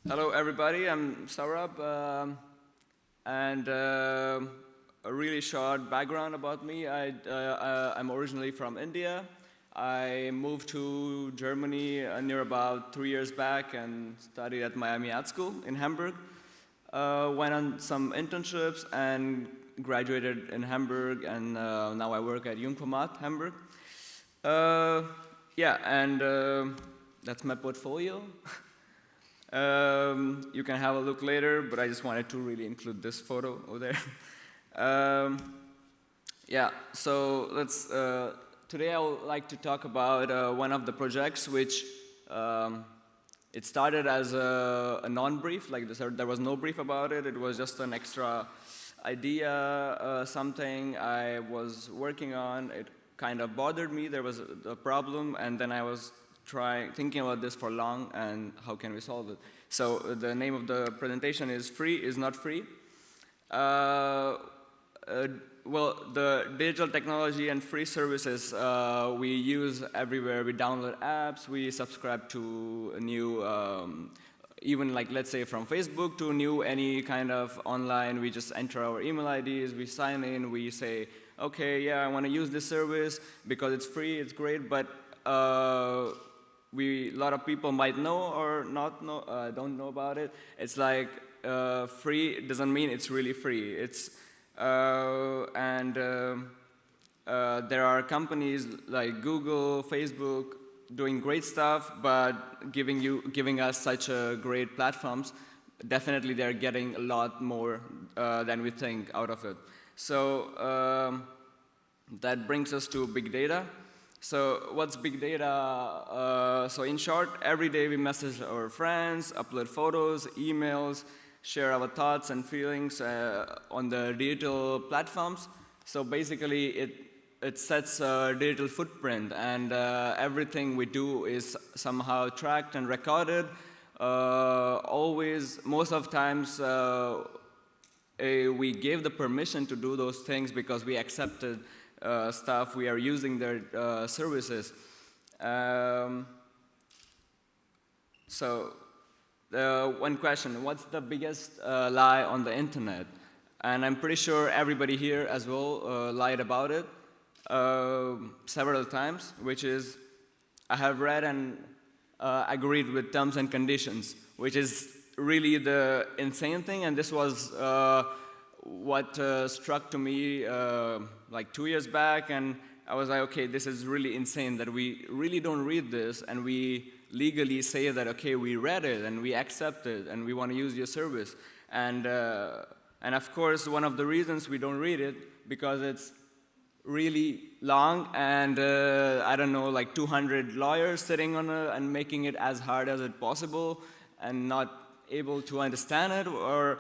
Hello, everybody. I'm Saurabh, and a really short background about me. I'm originally from India. I moved to Germany near about 3 years back and studied at Miami Art School in Hamburg. Went on some internships and graduated in Hamburg, and now I work at Jungformat, Hamburg. Uh, yeah, and that's my portfolio. You can have a look later, but I just wanted to really include this photo over there. Yeah, so today I would like to talk about one of the projects which it started as a non-brief, like there was no brief about it. It was just an extra idea, something I was working on. It kind of bothered me. There was a problem, and then I was thinking about this for long, and how can we solve it? So the name of the presentation is Free is Not Free. Well, the digital technology and free services we use everywhere. We download apps, we subscribe to a new, even like let's say from Facebook to any kind of online, we just enter our email IDs, we sign in, we say, okay, yeah, I want to use this service because it's free, it's great, but a lot of people might know or not know, don't know about it. It's like free doesn't mean it's really free. It's there are companies like Google, Facebook doing great stuff, but giving us such great platforms. Definitely, they're getting a lot more than we think out of it. So that brings us to big data. So what's big data? So in short, every day we message our friends, upload photos, emails, share our thoughts and feelings on the digital platforms. So basically, it sets a digital footprint, and everything we do is somehow tracked and recorded. Most of times, we gave the permission to do those things because we accepted stuff, we are using their services. One question, what's the biggest lie on the internet? And I'm pretty sure everybody here as well lied about it several times, which is I have read and agreed with terms and conditions, which is really the insane thing, and this was what struck to me like 2 years back, and I was like, okay, this is really insane that we really don't read this, and we legally say that, okay, we read it, and we accept it, and we want to use your service. And of course, one of the reasons we don't read it, because it's really long, and I don't know, like 200 lawyers sitting on it and making it as hard as it possible, and not able to understand it, or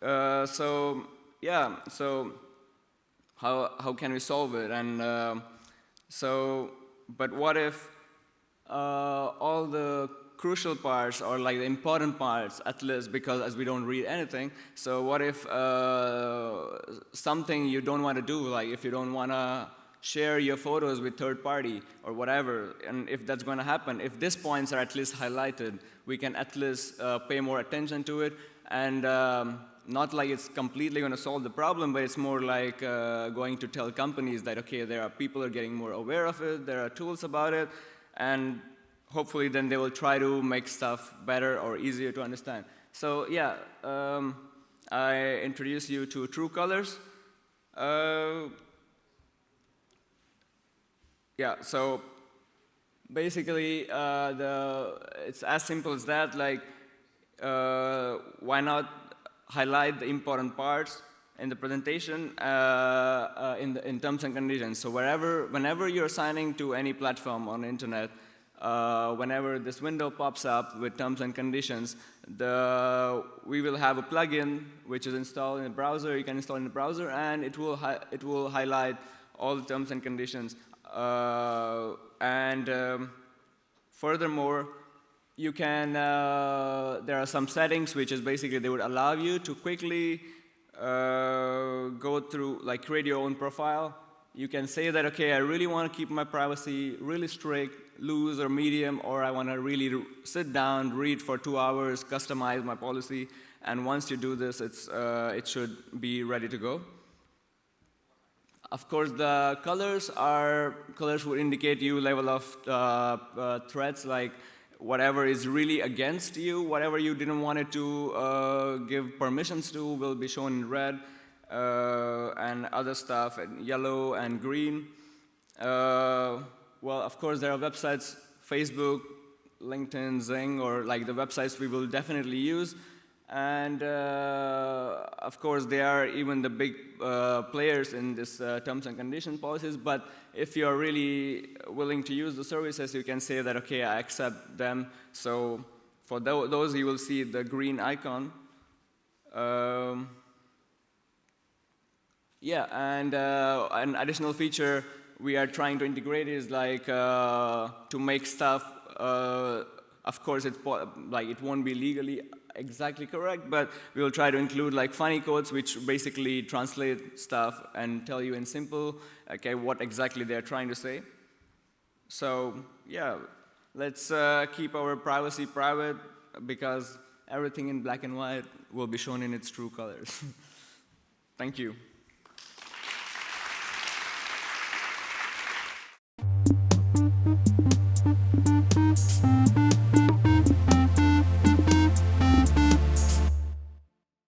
so how can we solve it? And but what if all the crucial parts, or like the important parts at least, because as we don't read anything, so what if something you don't want to do, like if you don't want to share your photos with third party or whatever, and if that's going to happen, if these points are at least highlighted, we can at least pay more attention to it, and not like it's completely going to solve the problem, but it's more like going to tell companies that, okay, there are people who are getting more aware of it, there are tools about it, and hopefully then they will try to make stuff better or easier to understand. So yeah, I introduce you to True Colors. Yeah, so basically it's as simple as that. Like, why not highlight the important parts in the presentation in terms and conditions. So whenever you're signing to any platform on the internet, whenever this window pops up with terms and conditions, we will have a plugin which is installed in the browser. You can install in the browser, and it will highlight all the terms and conditions. Furthermore, you can, there are some settings which is basically they would allow you to quickly go through, like create your own profile. You can say that, okay, I really want to keep my privacy really strict, loose or medium, or I want to really sit down, read for 2 hours, customize my policy. And once you do this, it should be ready to go. Of course, the colors would indicate you level of threats, like whatever is really against you, whatever you didn't want it to give permissions to will be shown in red, and other stuff in yellow and green. Well, of course, there are websites, Facebook, LinkedIn, Zing, or like the websites we will definitely use. And of course, they are even the big players in this terms and condition policies. But if you are really willing to use the services, you can say that, okay, I accept them. So for those, you will see the green icon. Yeah, and an additional feature we are trying to integrate is like to make stuff. Of course, it won't be legally exactly correct, but we will try to include like funny codes which basically translate stuff and tell you in simple, okay, what exactly they're trying to say. So yeah, let's keep our privacy private, because everything in black and white will be shown in its true colors. Thank you.